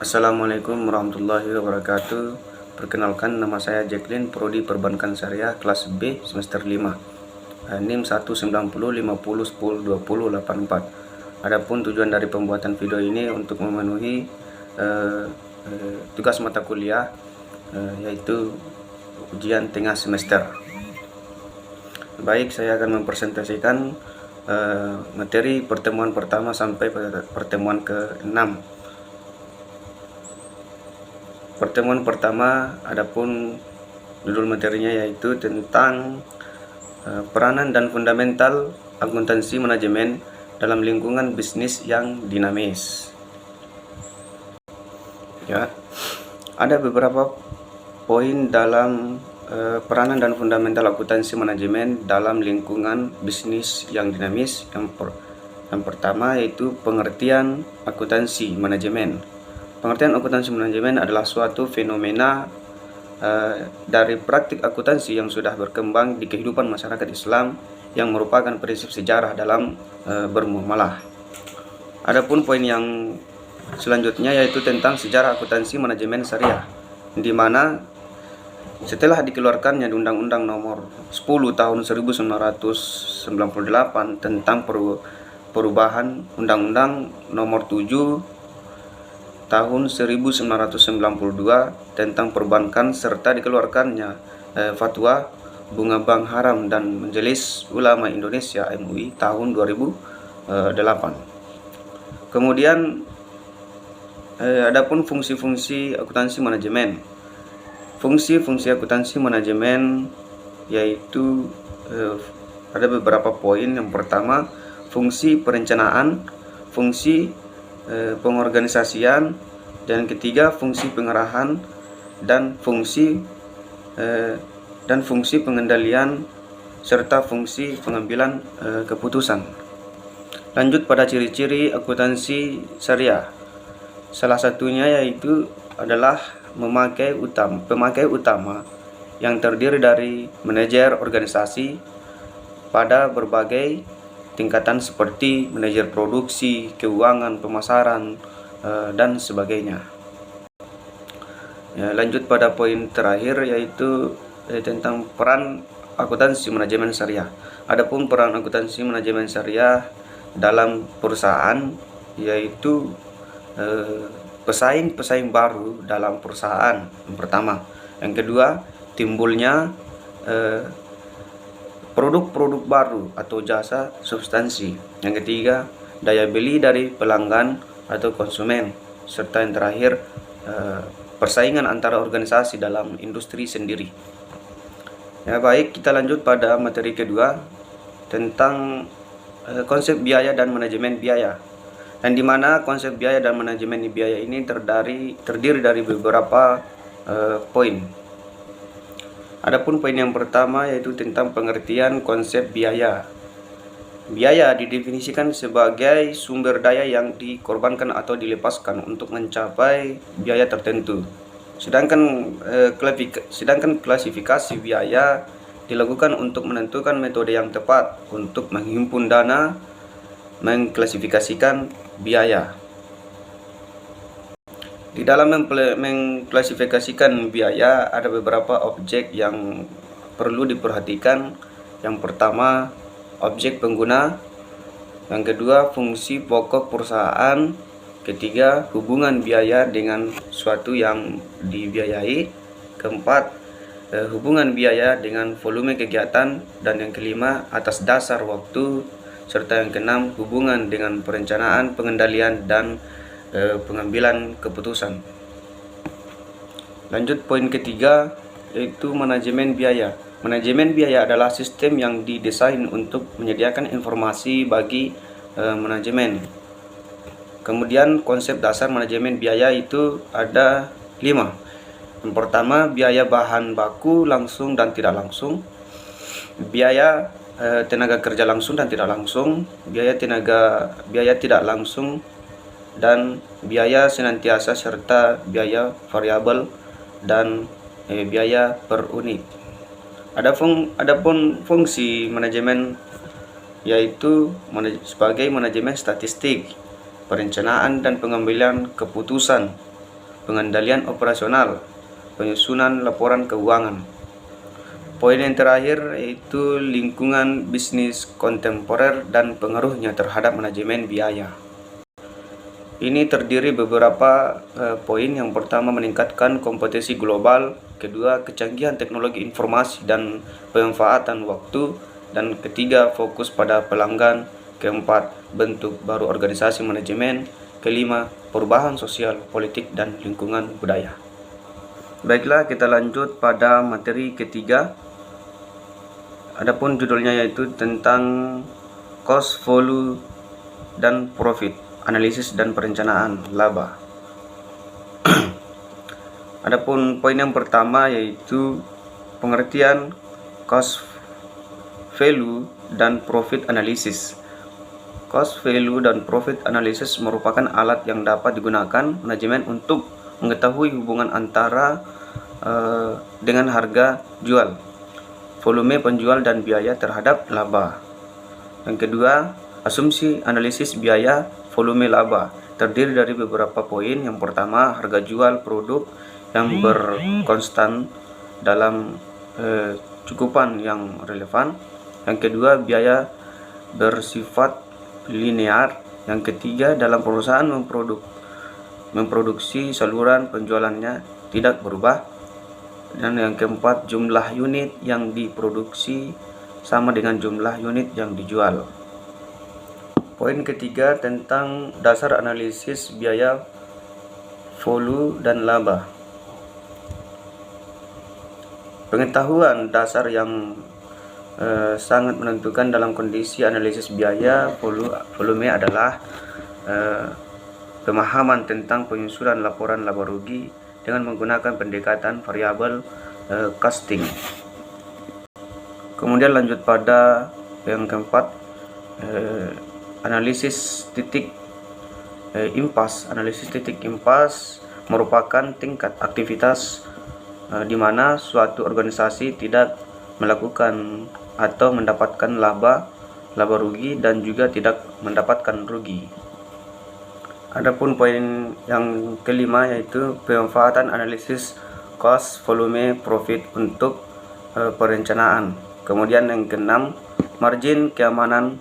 Assalamualaikum warahmatullahi wabarakatuh. Perkenalkan, nama saya Jacqueline, Prodi Perbankan Syariah kelas B semester 5. NIM 19050102084. Adapun tujuan dari pembuatan video ini untuk memenuhi tugas mata kuliah yaitu ujian tengah semester. Baik, saya akan mempresentasikan materi pertemuan pertama sampai pertemuan ke-6. Pertemuan pertama, adapun judul materinya yaitu tentang peranan dan fundamental akuntansi manajemen dalam lingkungan bisnis yang dinamis. Ya, ada beberapa poin dalam peranan dan fundamental akuntansi manajemen dalam lingkungan bisnis yang dinamis. Yang pertama yaitu pengertian akuntansi manajemen. Pengertian akuntansi manajemen adalah suatu fenomena dari praktik akuntansi yang sudah berkembang di kehidupan masyarakat Islam yang merupakan prinsip sejarah dalam bermuamalah. Adapun poin yang selanjutnya yaitu tentang sejarah akuntansi manajemen syariah, di mana setelah dikeluarkannya di Undang-Undang Nomor 10 Tahun 1998 tentang perubahan Undang-Undang Nomor 7 Tahun 1992 tentang perbankan serta dikeluarkannya fatwa bunga bank haram dan Majelis Ulama Indonesia MUI tahun 2008. Kemudian adapun fungsi-fungsi akuntansi manajemen. Fungsi-fungsi akuntansi manajemen yaitu ada beberapa poin. Yang pertama, fungsi perencanaan, fungsi pengorganisasian, dan ketiga fungsi pengarahan dan fungsi pengendalian serta fungsi pengambilan keputusan. Lanjut pada ciri-ciri akuntansi syariah. Salah satunya yaitu adalah pemakai utama yang terdiri dari manajer organisasi pada berbagai tingkatan seperti manajer produksi, keuangan, pemasaran, dan sebagainya. Ya, lanjut pada poin terakhir yaitu tentang peran akuntansi manajemen syariah. Adapun peran akuntansi manajemen syariah dalam perusahaan yaitu pesaing baru dalam perusahaan, yang pertama. Yang kedua, timbulnya produk-produk baru atau jasa substansi. Yang ketiga, daya beli dari pelanggan atau konsumen. Serta yang terakhir, persaingan antara organisasi dalam industri sendiri. Ya, baik, kita lanjut pada materi kedua tentang konsep biaya dan manajemen biaya. Dan di mana konsep biaya dan manajemen biaya ini terdiri dari beberapa poin. Adapun poin yang pertama yaitu tentang pengertian konsep biaya. Biaya didefinisikan sebagai sumber daya yang dikorbankan atau dilepaskan untuk mencapai biaya tertentu. Sedangkan klasifikasi biaya dilakukan untuk menentukan metode yang tepat untuk menghimpun dana, mengklasifikasikan biaya. Di dalam mengklasifikasikan biaya ada beberapa objek yang perlu diperhatikan. Yang pertama, objek pengguna. Yang kedua, fungsi pokok perusahaan. Ketiga, hubungan biaya dengan suatu yang dibiayai. Keempat, hubungan biaya dengan volume kegiatan. Dan yang kelima, atas dasar waktu. Serta yang keenam, hubungan dengan perencanaan, pengendalian, dan pengambilan keputusan. Lanjut poin ketiga yaitu manajemen biaya. Manajemen biaya adalah sistem yang didesain untuk menyediakan informasi bagi manajemen. Kemudian konsep dasar manajemen biaya itu ada 5. Yang pertama, biaya bahan baku langsung dan tidak langsung, biaya tenaga kerja langsung dan tidak langsung, biaya tidak langsung, dan biaya senantiasa serta biaya variabel dan biaya per unit. Adapun fungsi manajemen yaitu sebagai manajemen statistik, perencanaan dan pengambilan keputusan, pengendalian operasional, penyusunan laporan keuangan. Poin yang terakhir yaitu lingkungan bisnis kontemporer dan pengaruhnya terhadap manajemen biaya. Ini terdiri beberapa poin. Yang pertama, meningkatkan kompetisi global. Kedua, kecanggihan teknologi informasi dan pemanfaatan waktu. Dan ketiga, fokus pada pelanggan. Keempat, bentuk baru organisasi manajemen. Kelima, perubahan sosial, politik, dan lingkungan budaya. Baiklah, kita lanjut pada materi ketiga. Adapun judulnya yaitu tentang cost, volume, dan profit, analisis dan perencanaan laba. Adapun poin yang pertama yaitu pengertian cost, value, dan profit analysis. Cost, value, dan profit analysis merupakan alat yang dapat digunakan manajemen untuk mengetahui hubungan antara dengan harga jual, volume penjual, dan biaya terhadap laba. Yang kedua, asumsi analisis biaya volume laba terdiri dari beberapa poin. Yang pertama, harga jual produk yang berkonstan dalam cukupan yang relevan. Yang kedua, biaya bersifat linear. Yang ketiga, dalam perusahaan memproduksi saluran penjualannya tidak berubah. Dan yang keempat, jumlah unit yang diproduksi sama dengan jumlah unit yang dijual. Poin ketiga tentang dasar analisis biaya, volume, dan laba. Pengetahuan dasar yang sangat menentukan dalam kondisi analisis biaya volume adalah pemahaman tentang penyusunan laporan laba rugi dengan menggunakan pendekatan variabel costing. Kemudian lanjut pada yang keempat, analisis titik impas. Analisis titik impas merupakan tingkat aktivitas di mana suatu organisasi tidak melakukan atau mendapatkan laba rugi dan juga tidak mendapatkan rugi. Adapun poin yang kelima yaitu pemanfaatan analisis cost, volume, profit untuk perencanaan. Kemudian yang keenam, margin keamanan.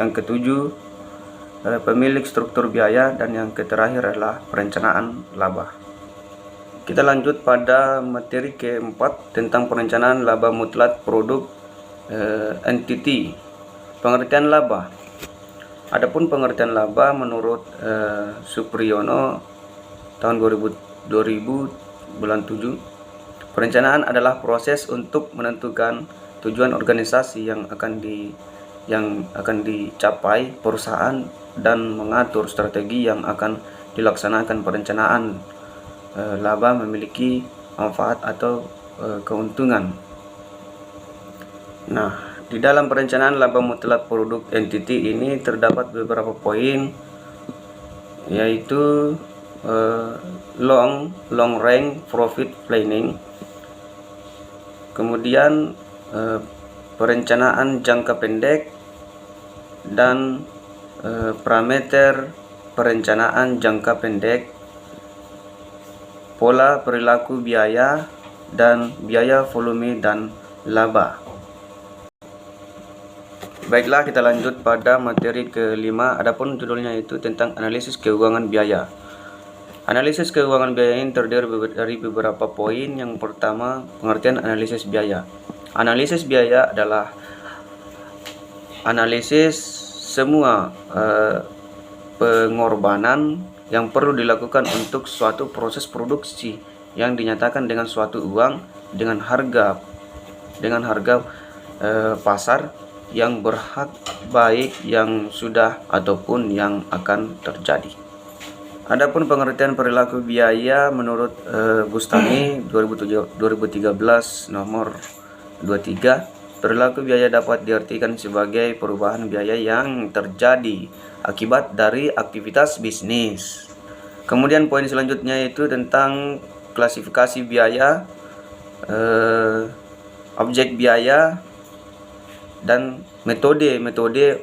Yang ketujuh, pemilik struktur biaya. Dan yang terakhir adalah perencanaan laba. Kita lanjut pada materi keempat tentang perencanaan laba mutlak produk entity. Pengertian laba. Adapun pengertian laba menurut Supriyono tahun 2000 bulan 7, perencanaan adalah proses untuk menentukan tujuan organisasi yang akan dicapai perusahaan dan mengatur strategi yang akan dilaksanakan. Perencanaan laba memiliki manfaat atau keuntungan. Nah, di dalam perencanaan laba mutlak produk entity ini terdapat beberapa poin, yaitu long range profit planning, kemudian perencanaan jangka pendek, dan parameter perencanaan jangka pendek, pola perilaku biaya, dan biaya volume dan laba. Baiklah, kita lanjut pada materi kelima. Adapun judulnya itu tentang analisis keuangan biaya. Analisis keuangan biaya ini terdiri dari beberapa poin. Yang pertama, pengertian analisis biaya. Analisis biaya adalah analisis semua pengorbanan yang perlu dilakukan untuk suatu proses produksi yang dinyatakan dengan suatu uang dengan harga pasar yang berhak, baik yang sudah ataupun yang akan terjadi. Adapun pengertian perilaku biaya menurut Bustami 2013 nomor 23, perilaku biaya dapat diartikan sebagai perubahan biaya yang terjadi akibat dari aktivitas bisnis. Kemudian poin selanjutnya itu tentang klasifikasi biaya, objek biaya, dan metode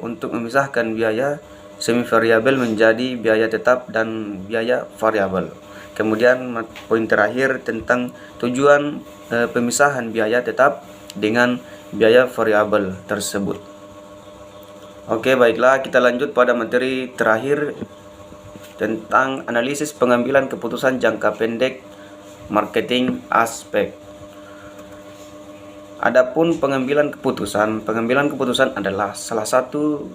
untuk memisahkan biaya semi variabel menjadi biaya tetap dan biaya variabel. Kemudian poin terakhir tentang tujuan pemisahan biaya tetap dengan biaya variabel tersebut. Oke, baiklah, kita lanjut pada materi terakhir tentang analisis pengambilan keputusan jangka pendek marketing aspek. Adapun pengambilan keputusan adalah salah satu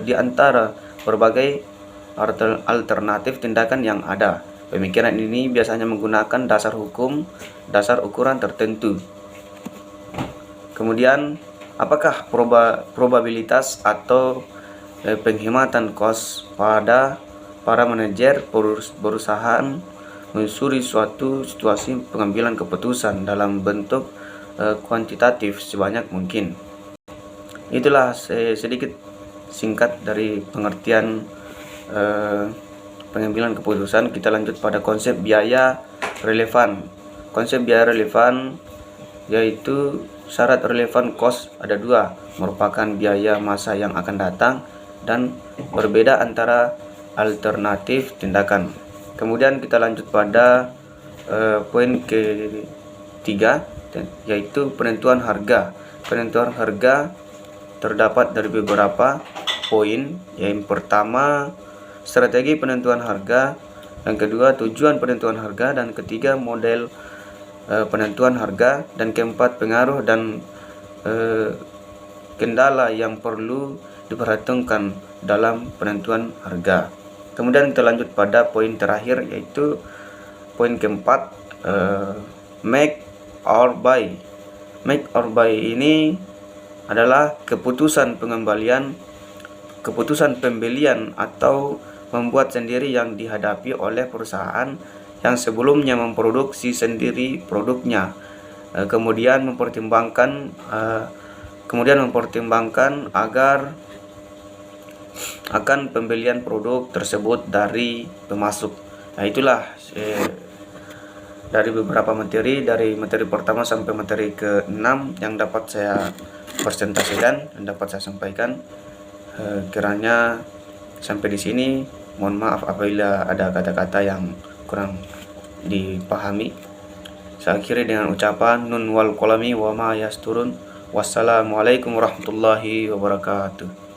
di antara berbagai alternatif tindakan yang ada. Pemikiran ini biasanya menggunakan dasar hukum, dasar ukuran tertentu. Kemudian, apakah probabilitas atau penghematan kos pada para manajer perusahaan menyusuri suatu situasi pengambilan keputusan dalam bentuk kuantitatif sebanyak mungkin. Itulah sedikit singkat dari pengertian pengambilan keputusan. Kita lanjut pada konsep biaya relevan. Konsep biaya relevan yaitu syarat relevan cost ada dua, merupakan biaya masa yang akan datang dan berbeda antara alternatif tindakan. Kemudian kita lanjut pada poin ketiga, yaitu penentuan harga. Penentuan harga terdapat dari beberapa poin. Yang pertama, strategi penentuan harga. Yang kedua, tujuan penentuan harga. Dan ketiga, model penentuan harga. Dan keempat, pengaruh dan kendala yang perlu diperhitungkan dalam penentuan harga. Kemudian kita lanjut pada poin terakhir, yaitu poin keempat, make or buy. Make or buy ini adalah keputusan pembelian atau membuat sendiri yang dihadapi oleh perusahaan yang sebelumnya memproduksi sendiri produknya, kemudian mempertimbangkan akan pembelian produk tersebut dari pemasok. Nah, itulah dari beberapa materi, dari materi pertama sampai materi ke-6 yang dapat saya presentasikan dan dapat saya sampaikan. Kiranya sampai di sini. Mohon maaf apabila ada kata-kata yang kurang dipahami. Saya akhiri dengan ucapan nun wal qalami wa ma yasturun. Wassalamualaikum warahmatullahi wabarakatuh.